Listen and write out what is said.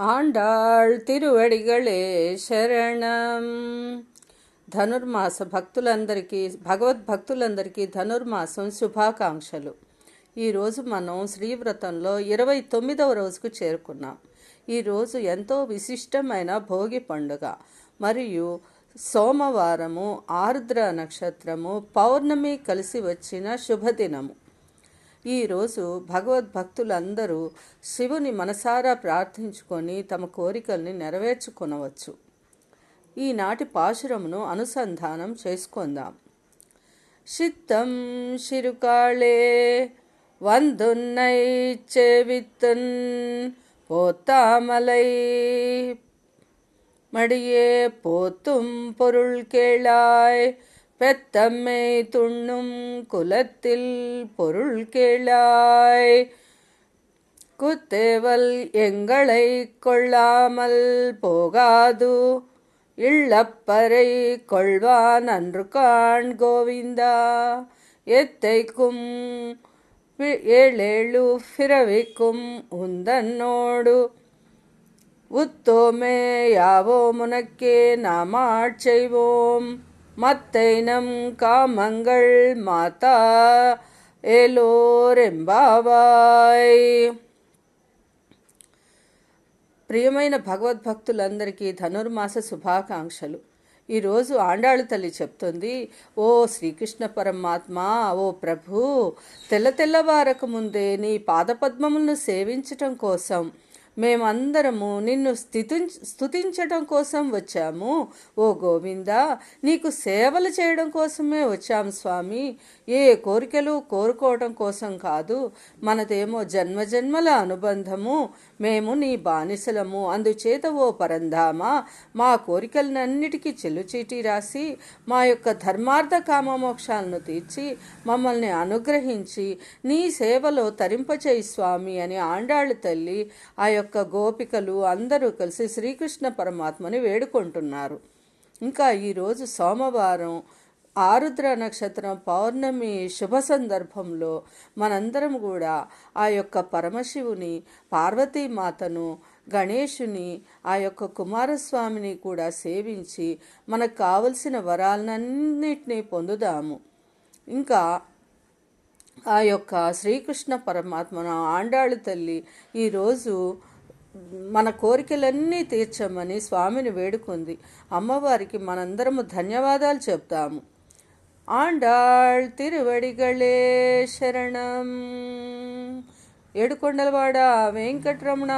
ఆండాళ్ తిరువడిగళే శరణం. ధనుర్మాస భక్తులందరికీ, భగవద్భక్తులందరికీ ధనుర్మాసం శుభాకాంక్షలు. ఈరోజు మనం శ్రీవ్రతంలో 29వ రోజుకు చేరుకున్నాం. ఈరోజు ఎంతో విశిష్టమైన భోగి పండుగ మరియు సోమవారము, ఆరుద్ర నక్షత్రము, పౌర్ణమి కలిసి వచ్చిన శుభదినము. ఈరోజు భగవద్భక్తులందరూ శివుని మనసారా ప్రార్థించుకొని తమ కోరికల్ని నెరవేర్చుకొనవచ్చు. ఈనాటి పాశురమును అనుసంధానం చేసుకుందాం. சித்தம் சிறுகாளே வந்துன்னை செவித்துன் போத்தாமலை மடியே போத்தும் பொருள் கேளாய் பெத்தம்மை துண்ணும் குலத்தில் பொருள் கேளாய் குத்தேவல் எங்களை கொள்ளாமல் போகாது இள்ளப்பறை கொள்வான் அன்று காண் கோவிந்தா எத்தைக்கும் ஏழேழு பிறவிக்கும் உந்தன்னோடு உத்தோமே யாவோ முனக்கே நாமாட்செய்வோம் மத்தைனம் காமங்கள் மாதா ఏలోరెంబావాయ్. ప్రియమైన భగవద్భక్తులందరికీ ధనుర్మాస శుభాకాంక్షలు. ఈరోజు ఆండాళు తల్లి చెప్తుంది, ఓ శ్రీకృష్ణ పరమాత్మ, ఓ ప్రభు, తెల్లవారక ముందే నీ పాదపద్మములను సేవించటం కోసం మేమందరము నిన్ను స్తుతించటం కోసం వచ్చాము. ఓ గోవిందా, నీకు సేవలు చేయడం కోసమే వచ్చాము స్వామి. ఏ కోరికలు కోరుకోవడం కోసం కాదు. మనదేమో జన్మజన్మల అనుబంధము. మేము నీ బానిసలము. అందుచేత ఓ పరంధామ, మా కోరికలన్నిటికీ చెల్లుచీటీ రాసి మా యొక్క ధర్మార్థ కామమోక్షాలను తీర్చి మమ్మల్ని అనుగ్రహించి నీ సేవలో తరింపచేయి స్వామి అని ఆండాళ్ళు తల్లి, ఆ యొక్క గోపికలు అందరూ కలిసి శ్రీకృష్ణ పరమాత్మని వేడుకుంటున్నారు. ఇంకా ఈరోజు సోమవారం, ఆరుద్ర నక్షత్రం, పౌర్ణమి శుభ సందర్భంలో మనందరం కూడా ఆ యొక్క పరమశివుని, పార్వతీమాతను, గణేశుని, ఆ యొక్క కుమారస్వామిని కూడా సేవించి మనకు కావలసిన వరాలన్నింటినీ పొందుదాము. ఇంకా ఆ యొక్క శ్రీకృష్ణ పరమాత్మను ఆండాళ్ళు తల్లి ఈరోజు మన కోరికలన్నీ తీర్చమని స్వామిని వేడుకుంది. అమ్మవారికి మనందరము ధన్యవాదాలు చెప్తాము. ఆండాళ్ తిరువడిగళే శరణం. ఏడుకొండలవాడ వెంకటరమణ.